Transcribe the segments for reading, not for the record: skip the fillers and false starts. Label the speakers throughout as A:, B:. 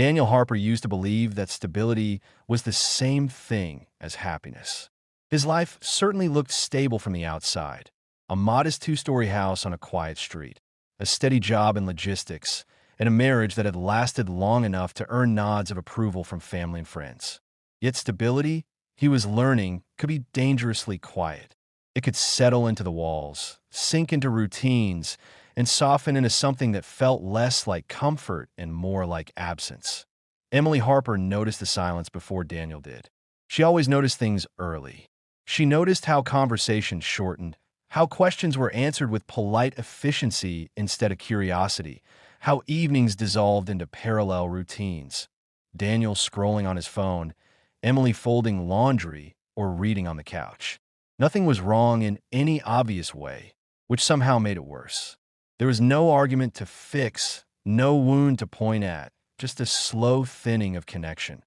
A: Daniel Harper used to believe that stability was the same thing as happiness. His life certainly looked stable from the outside. A modest two-story house on a quiet street, a steady job in logistics, and a marriage that had lasted long enough to earn nods of approval from family and friends. Yet stability, he was learning, could be dangerously quiet. It could settle into the walls, sink into routines, and soften into something that felt less like comfort and more like absence. Emily Harper noticed the silence before Daniel did. She always noticed things early. She noticed how conversations shortened, how questions were answered with polite efficiency instead of curiosity, how evenings dissolved into parallel routines. Daniel scrolling on his phone, Emily folding laundry or reading on the couch. Nothing was wrong in any obvious way, which somehow made it worse. There was no argument to fix, no wound to point at, just a slow thinning of connection.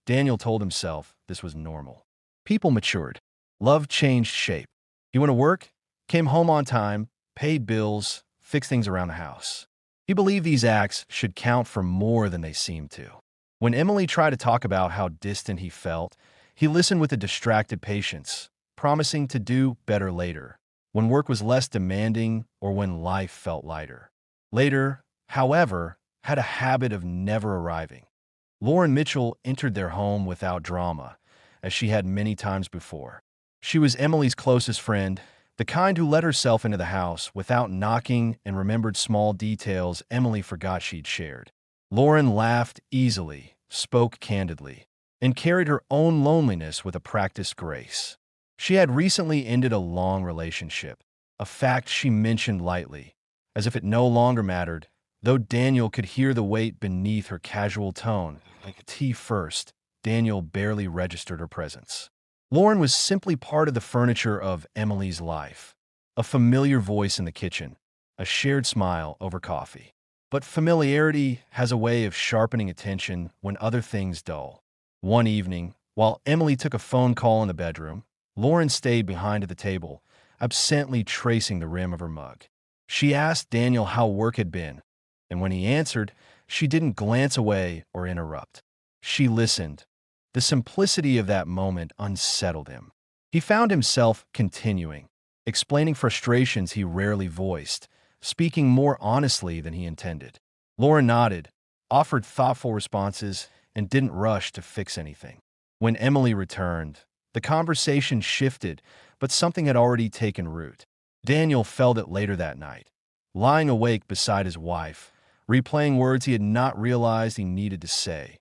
A: Daniel told himself this was normal. People matured. Love changed shape. He went to work, came home on time, paid bills, fixed things around the house. He believed these acts should count for more than they seemed to. When Emily tried to talk about how distant he felt, he listened with a distracted patience, promising to do better later, when work was less demanding or when life felt lighter. Later, however, had a habit of never arriving. Lauren Mitchell entered their home without drama, as she had many times before. She was Emily's closest friend, the kind who let herself into the house without knocking and remembered small details Emily forgot she'd shared. Lauren laughed easily, spoke candidly, and carried her own loneliness with a practiced grace. She had recently ended a long relationship, a fact she mentioned lightly, as if it no longer mattered, though Daniel could hear the weight beneath her casual tone. Like tea first, Daniel barely registered her presence. Lauren was simply part of the furniture of Emily's life, a familiar voice in the kitchen, a shared smile over coffee. But familiarity has a way of sharpening attention when other things dull. One evening, while Emily took a phone call in the bedroom, Lauren stayed behind at the table, absently tracing the rim of her mug. She asked Daniel how work had been, and when he answered, she didn't glance away or interrupt. She listened. The simplicity of that moment unsettled him. He found himself continuing, explaining frustrations he rarely voiced, speaking more honestly than he intended. Lauren nodded, offered thoughtful responses, and didn't rush to fix anything. When Emily returned, the conversation shifted, but something had already taken root. Daniel felt it later that night, lying awake beside his wife, replaying words he had not realized he needed to say.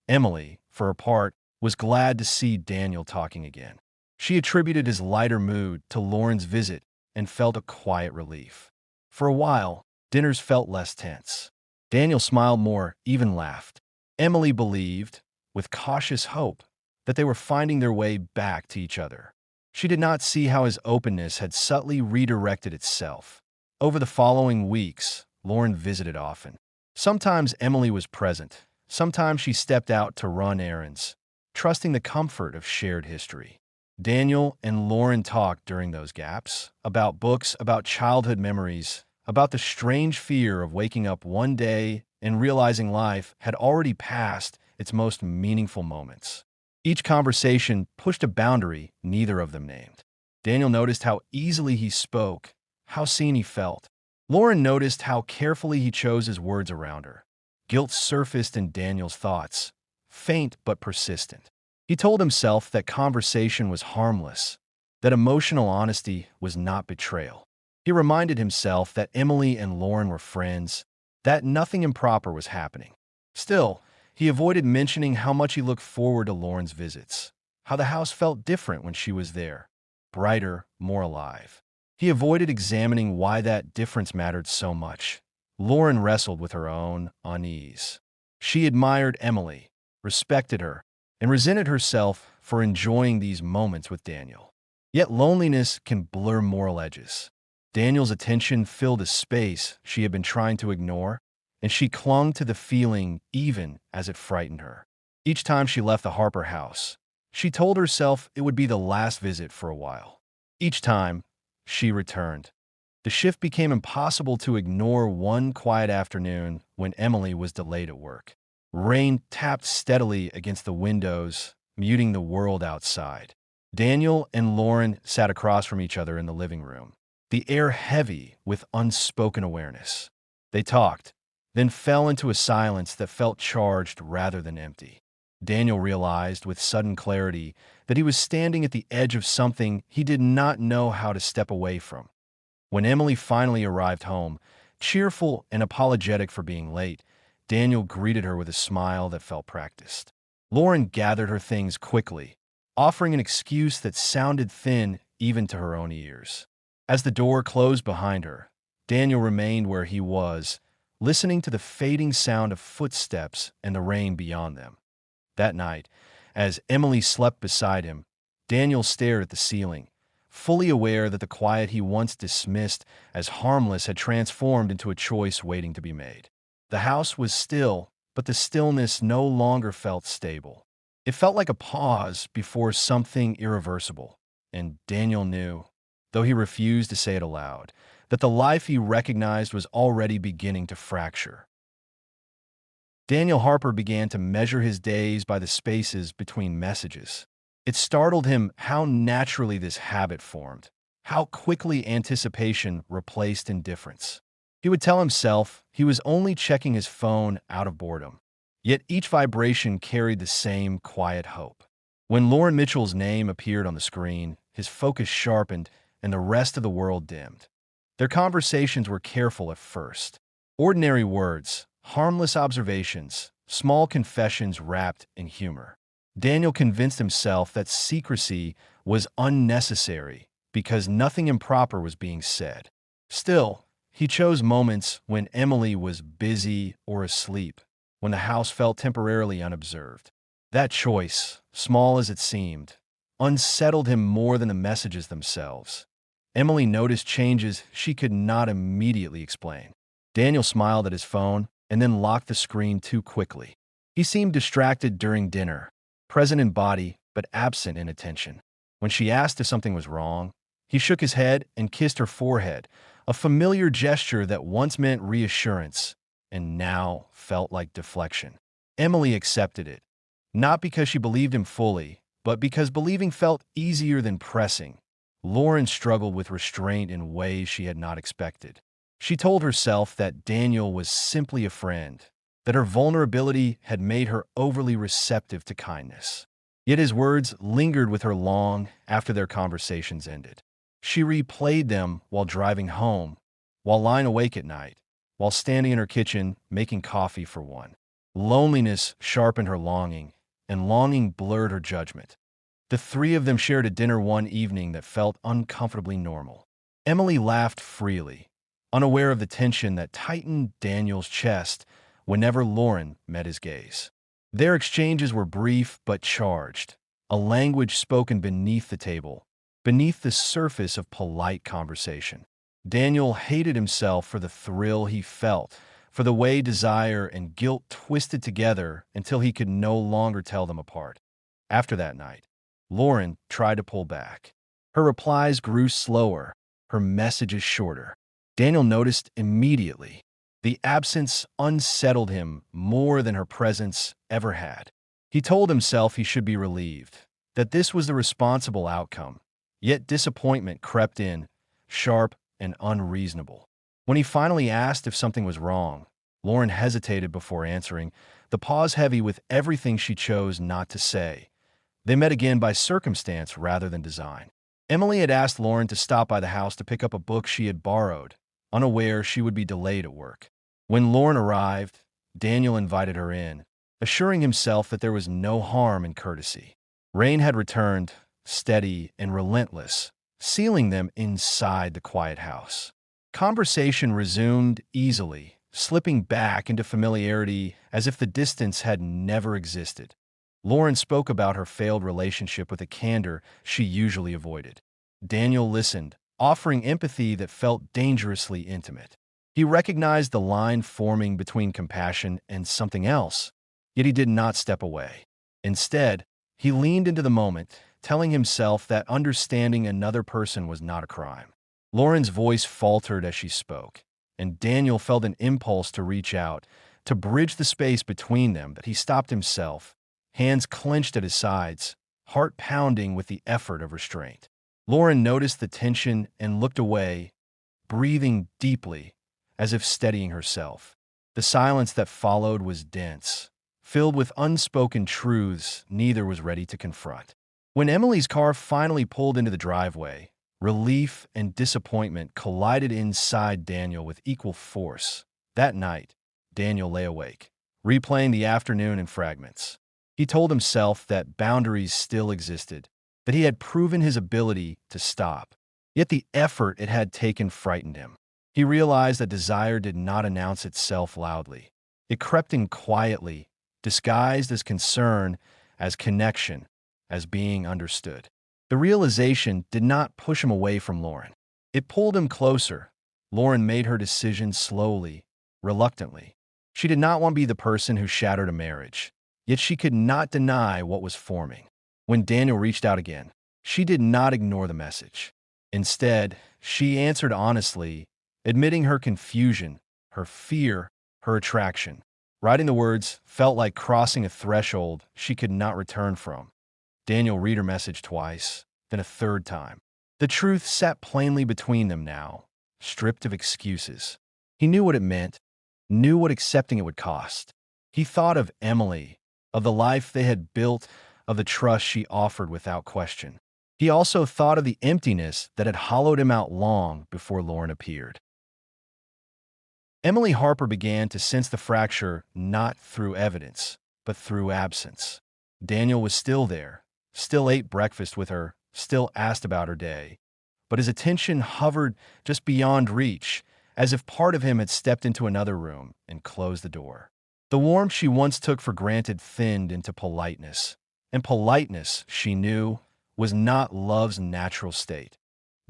A: Emily, for her part, was glad to see Daniel talking again. She attributed his lighter mood to Lauren's visit and felt a quiet relief. For a while, dinners felt less tense. Daniel smiled more, even laughed. Emily believed, with cautious hope, that they were finding their way back to each other. She did not see how his openness had subtly redirected itself. Over the following weeks, Lauren visited often. Sometimes Emily was present. Sometimes she stepped out to run errands, trusting the comfort of shared history. Daniel and Lauren talked during those gaps about books, about childhood memories, about the strange fear of waking up one day and realizing life had already passed its most meaningful moments. Each conversation pushed a boundary neither of them named. Daniel noticed how easily he spoke, how seen he felt. Lauren noticed how carefully he chose his words around her. Guilt surfaced in Daniel's thoughts, faint but persistent. He told himself that conversation was harmless, that emotional honesty was not betrayal. He reminded himself that Emily and Lauren were friends, that nothing improper was happening. Still, he avoided mentioning how much he looked forward to Lauren's visits, how the house felt different when she was there, brighter, more alive. He avoided examining why that difference mattered so much. Lauren wrestled with her own unease. She admired Emily, respected her, and resented herself for enjoying these moments with Daniel. Yet loneliness can blur moral edges. Daniel's attention filled a space she had been trying to ignore, and she clung to the feeling even as it frightened her. Each time she left the Harper house, she told herself it would be the last visit for a while. Each time, she returned. The shift became impossible to ignore one quiet afternoon when Emily was delayed at work. Rain tapped steadily against the windows, muting the world outside. Daniel and Lauren sat across from each other in the living room, the air heavy with unspoken awareness. They talked, then fell into a silence that felt charged rather than empty. Daniel realized with sudden clarity that he was standing at the edge of something he did not know how to step away from. When Emily finally arrived home, cheerful and apologetic for being late, Daniel greeted her with a smile that felt practiced. Lauren gathered her things quickly, offering an excuse that sounded thin even to her own ears. As the door closed behind her, Daniel remained where he was, listening to the fading sound of footsteps and the rain beyond them. That night, as Emily slept beside him, Daniel stared at the ceiling, fully aware that the quiet he once dismissed as harmless had transformed into a choice waiting to be made. The house was still, but the stillness no longer felt stable. It felt like a pause before something irreversible, and Daniel knew, though he refused to say it aloud, that the life he recognized was already beginning to fracture. Daniel Harper began to measure his days by the spaces between messages. It startled him how naturally this habit formed, how quickly anticipation replaced indifference. He would tell himself he was only checking his phone out of boredom, yet each vibration carried the same quiet hope. When Lauren Mitchell's name appeared on the screen, his focus sharpened and the rest of the world dimmed. Their conversations were careful at first. Ordinary words, harmless observations, small confessions wrapped in humor. Daniel convinced himself that secrecy was unnecessary because nothing improper was being said. Still, he chose moments when Emily was busy or asleep, when the house felt temporarily unobserved. That choice, small as it seemed, unsettled him more than the messages themselves. Emily noticed changes she could not immediately explain. Daniel smiled at his phone and then locked the screen too quickly. He seemed distracted during dinner, present in body but absent in attention. When she asked if something was wrong, he shook his head and kissed her forehead, a familiar gesture that once meant reassurance and now felt like deflection. Emily accepted it, not because she believed him fully, but because believing felt easier than pressing. Lauren struggled with restraint in ways she had not expected. She told herself that Daniel was simply a friend, that her vulnerability had made her overly receptive to kindness. Yet his words lingered with her long after their conversations ended. She replayed them while driving home, while lying awake at night, while standing in her kitchen making coffee for one. Loneliness sharpened her longing, and longing blurred her judgment. The three of them shared a dinner one evening that felt uncomfortably normal. Emily laughed freely, unaware of the tension that tightened Daniel's chest whenever Lauren met his gaze. Their exchanges were brief but charged, a language spoken beneath the table, beneath the surface of polite conversation. Daniel hated himself for the thrill he felt, for the way desire and guilt twisted together until he could no longer tell them apart. After that night, Lauren tried to pull back. Her replies grew slower, her messages shorter. Daniel noticed immediately. The absence unsettled him more than her presence ever had. He told himself he should be relieved, that this was the responsible outcome. Yet disappointment crept in, sharp and unreasonable. When he finally asked if something was wrong, Lauren hesitated before answering, the pause heavy with everything she chose not to say. They met again by circumstance rather than design. Emily had asked Lauren to stop by the house to pick up a book she had borrowed, unaware she would be delayed at work. When Lauren arrived, Daniel invited her in, assuring himself that there was no harm in courtesy. Rain had returned, steady and relentless, sealing them inside the quiet house. Conversation resumed easily, slipping back into familiarity as if the distance had never existed. Lauren spoke about her failed relationship with a candor she usually avoided. Daniel listened, offering empathy that felt dangerously intimate. He recognized the line forming between compassion and something else, yet he did not step away. Instead, he leaned into the moment, telling himself that understanding another person was not a crime. Lauren's voice faltered as she spoke, and Daniel felt an impulse to reach out, to bridge the space between them that he stopped himself, hands clenched at his sides, heart pounding with the effort of restraint. Lauren noticed the tension and looked away, breathing deeply, as if steadying herself. The silence that followed was dense, filled with unspoken truths neither was ready to confront. When Emily's car finally pulled into the driveway, relief and disappointment collided inside Daniel with equal force. That night, Daniel lay awake, replaying the afternoon in fragments. He told himself that boundaries still existed, that he had proven his ability to stop. Yet the effort it had taken frightened him. He realized that desire did not announce itself loudly. It crept in quietly, disguised as concern, as connection, as being understood. The realization did not push him away from Lauren. It pulled him closer. Lauren made her decision slowly, reluctantly. She did not want to be the person who shattered a marriage, yet she could not deny what was forming. When Daniel reached out again, she did not ignore the message. Instead, she answered honestly, admitting her confusion, her fear, her attraction. Writing the words felt like crossing a threshold she could not return from. Daniel read her message twice, then a third time. The truth sat plainly between them now, stripped of excuses. He knew what it meant, knew what accepting it would cost. He thought of Emily, of the life they had built, of the trust she offered without question. He also thought of the emptiness that had hollowed him out long before Lauren appeared. Emily Harper began to sense the fracture not through evidence, but through absence. Daniel was still there, still ate breakfast with her, still asked about her day, but his attention hovered just beyond reach, as if part of him had stepped into another room and closed the door. The warmth she once took for granted thinned into politeness, and politeness, she knew, was not love's natural state.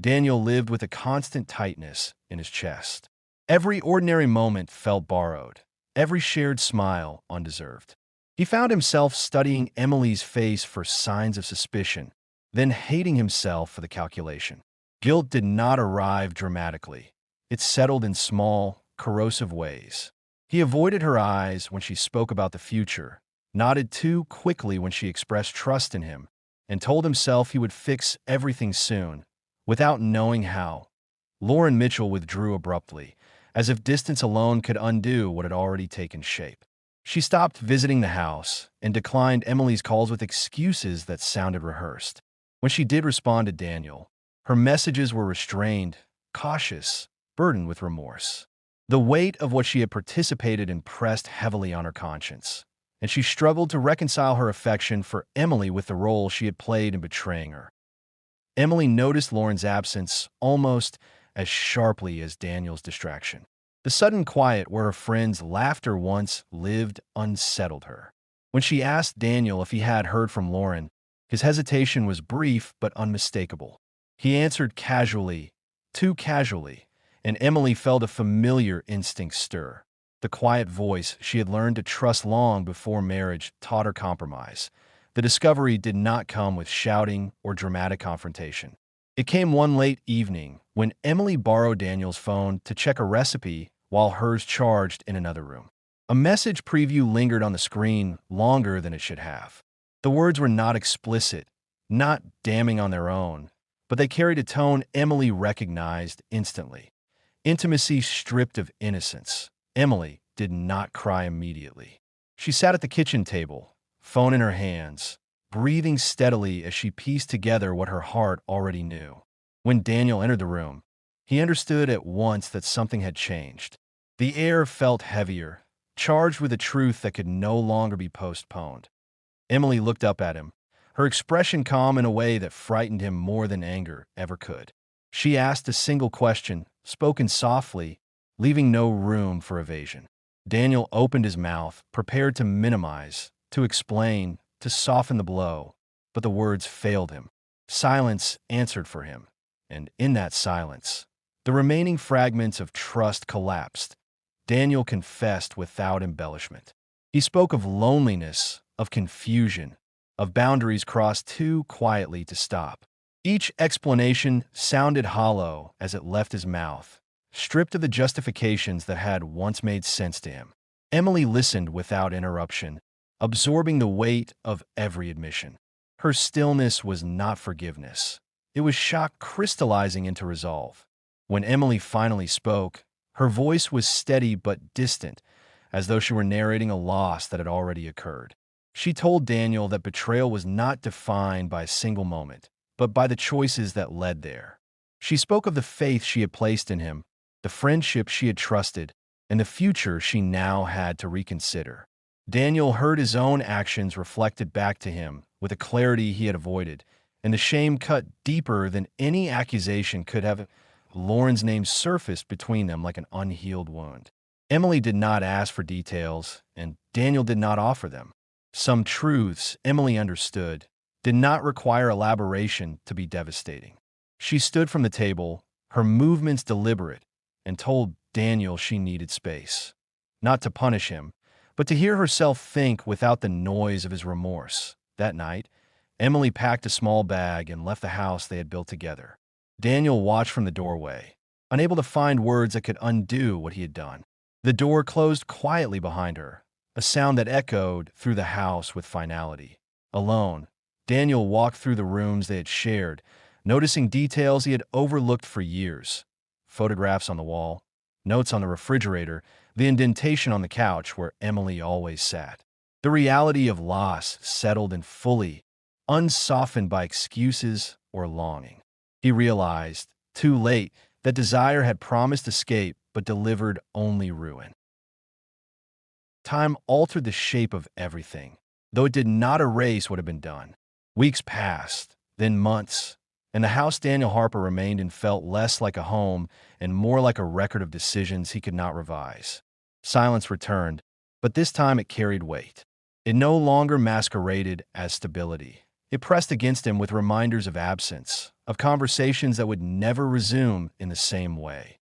A: Daniel lived with a constant tightness in his chest. Every ordinary moment felt borrowed, every shared smile undeserved. He found himself studying Emily's face for signs of suspicion, then hating himself for the calculation. Guilt did not arrive dramatically. It settled in small, corrosive ways. He avoided her eyes when she spoke about the future, nodded too quickly when she expressed trust in him, and told himself he would fix everything soon, without knowing how. Lauren Mitchell withdrew abruptly, as if distance alone could undo what had already taken shape. She stopped visiting the house and declined Emily's calls with excuses that sounded rehearsed. When she did respond to Daniel, her messages were restrained, cautious, burdened with remorse. The weight of what she had participated in pressed heavily on her conscience, and she struggled to reconcile her affection for Emily with the role she had played in betraying her. Emily noticed Lauren's absence almost as sharply as Daniel's distraction. The sudden quiet where her friend's laughter once lived unsettled her. When she asked Daniel if he had heard from Lauren, his hesitation was brief but unmistakable. He answered casually, too casually, and Emily felt a familiar instinct stir. The quiet voice she had learned to trust long before marriage taught her compromise. The discovery did not come with shouting or dramatic confrontation. It came one late evening when Emily borrowed Daniel's phone to check a recipe while hers charged in another room. A message preview lingered on the screen longer than it should have. The words were not explicit, not damning on their own, but they carried a tone Emily recognized instantly. Intimacy stripped of innocence. Emily did not cry immediately. She sat at the kitchen table, phone in her hands, breathing steadily as she pieced together what her heart already knew. When Daniel entered the room, he understood at once that something had changed. The air felt heavier, charged with a truth that could no longer be postponed. Emily looked up at him, her expression calm in a way that frightened him more than anger ever could. She asked a single question, spoken softly, leaving no room for evasion. Daniel opened his mouth, prepared to minimize, to explain, to soften the blow, but the words failed him. Silence answered for him, and in that silence, the remaining fragments of trust collapsed. Daniel confessed without embellishment. He spoke of loneliness, of confusion, of boundaries crossed too quietly to stop. Each explanation sounded hollow as it left his mouth, stripped of the justifications that had once made sense to him. Emily listened without interruption, absorbing the weight of every admission. Her stillness was not forgiveness. It was shock crystallizing into resolve. When Emily finally spoke, her voice was steady but distant, as though she were narrating a loss that had already occurred. She told Daniel that betrayal was not defined by a single moment, but by the choices that led there. She spoke of the faith she had placed in him, the friendship she had trusted, and the future she now had to reconsider. Daniel heard his own actions reflected back to him with a clarity he had avoided, and the shame cut deeper than any accusation could have. Lauren's name surfaced between them like an unhealed wound. Emily did not ask for details, and Daniel did not offer them. Some truths, Emily understood, did not require elaboration to be devastating. She stood from the table, her movements deliberate, and told Daniel she needed space. Not to punish him, but to hear herself think without the noise of his remorse. That night, Emily packed a small bag and left the house they had built together. Daniel watched from the doorway, unable to find words that could undo what he had done. The door closed quietly behind her, a sound that echoed through the house with finality. Alone, Daniel walked through the rooms they had shared, noticing details he had overlooked for years. Photographs on the wall, notes on the refrigerator, the indentation on the couch where Emily always sat. The reality of loss settled in fully, unsoftened by excuses or longing. He realized, too late, that desire had promised escape but delivered only ruin. Time altered the shape of everything, though it did not erase what had been done. Weeks passed, then months, and the house Daniel Harper remained in felt less like a home and more like a record of decisions he could not revise. Silence returned, but this time it carried weight. It no longer masqueraded as stability. It pressed against him with reminders of absence, of conversations that would never resume in the same way.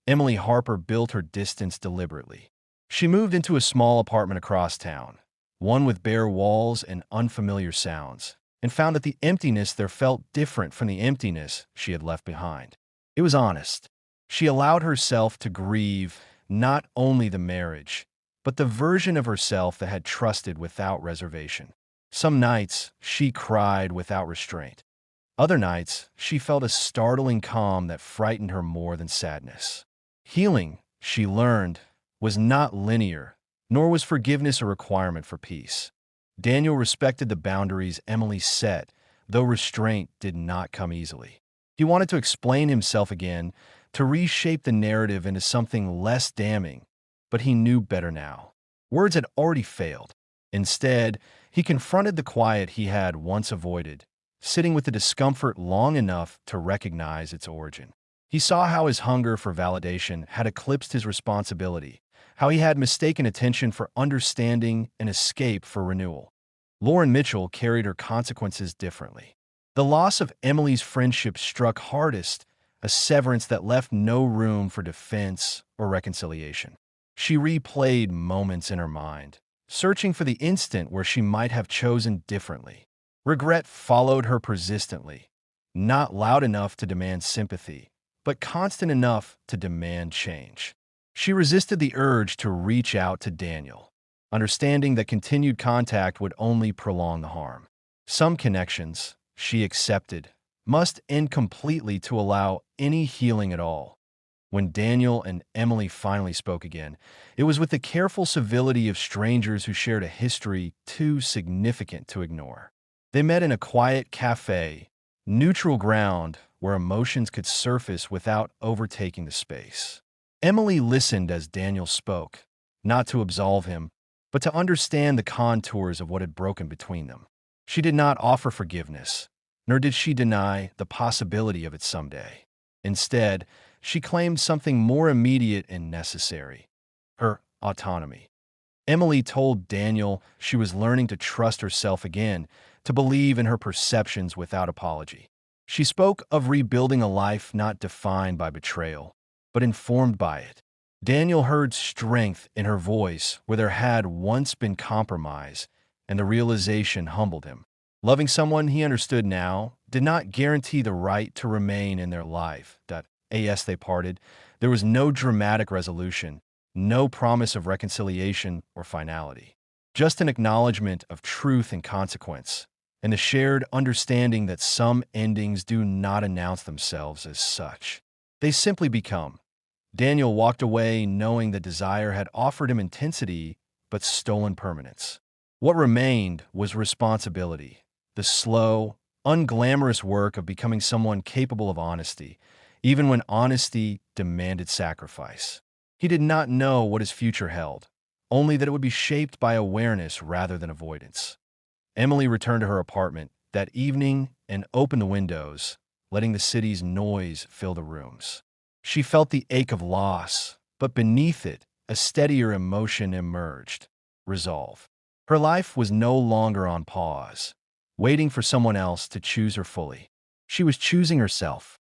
A: Emily Harper built her distance deliberately. She moved into a small apartment across town, one with bare walls and unfamiliar sounds, and found that the emptiness there felt different from the emptiness she had left behind. It was honest. She allowed herself to grieve not only the marriage, but the version of herself that had trusted without reservation. Some nights, she cried without restraint. Other nights, she felt a startling calm that frightened her more than sadness. Healing, she learned, was not linear, nor was forgiveness a requirement for peace. Daniel respected the boundaries Emily set, though restraint did not come easily. He wanted to explain himself again, to reshape the narrative into something less damning, but he knew better now. Words had already failed. Instead, he confronted the quiet he had once avoided, sitting with the discomfort long enough to recognize its origin. He saw how his hunger for validation had eclipsed his responsibility, how he had mistaken attention for understanding and escape for renewal. Lauren Mitchell carried her consequences differently. The loss of Emily's friendship struck hardest, a severance that left no room for defense or reconciliation. She replayed moments in her mind, searching for the instant where she might have chosen differently. Regret followed her persistently, not loud enough to demand sympathy, but constant enough to demand change. She resisted the urge to reach out to Daniel, understanding that continued contact would only prolong the harm. Some connections, she accepted, must end completely to allow any healing at all. When Daniel and Emily finally spoke again, it was with the careful civility of strangers who shared a history too significant to ignore. They met in a quiet cafe, neutral ground where emotions could surface without overtaking the space. Emily listened as Daniel spoke, not to absolve him, but to understand the contours of what had broken between them. She did not offer forgiveness, nor did she deny the possibility of it someday. Instead, she claimed something more immediate and necessary: her autonomy. Emily told Daniel she was learning to trust herself again, to believe in her perceptions without apology. She spoke of rebuilding a life not defined by betrayal, but informed by it. Daniel heard strength in her voice where there had once been compromise, and the realization humbled him. Loving someone he understood now did not guarantee the right to remain in their life. As they parted, there was no dramatic resolution, No promise of reconciliation or finality. Just an acknowledgement of truth and consequence, and the shared understanding that some endings do not announce themselves as such. They simply become. Daniel walked away knowing that desire had offered him intensity but stolen permanence. What remained was responsibility, the slow, unglamorous work of becoming someone capable of honesty, even when honesty demanded sacrifice. He did not know what his future held, only that it would be shaped by awareness rather than avoidance. Emily returned to her apartment that evening and opened the windows, letting the city's noise fill the rooms. She felt the ache of loss, but beneath it, a steadier emotion emerged: resolve. Her life was no longer on pause, waiting for someone else to choose her fully. She was choosing herself,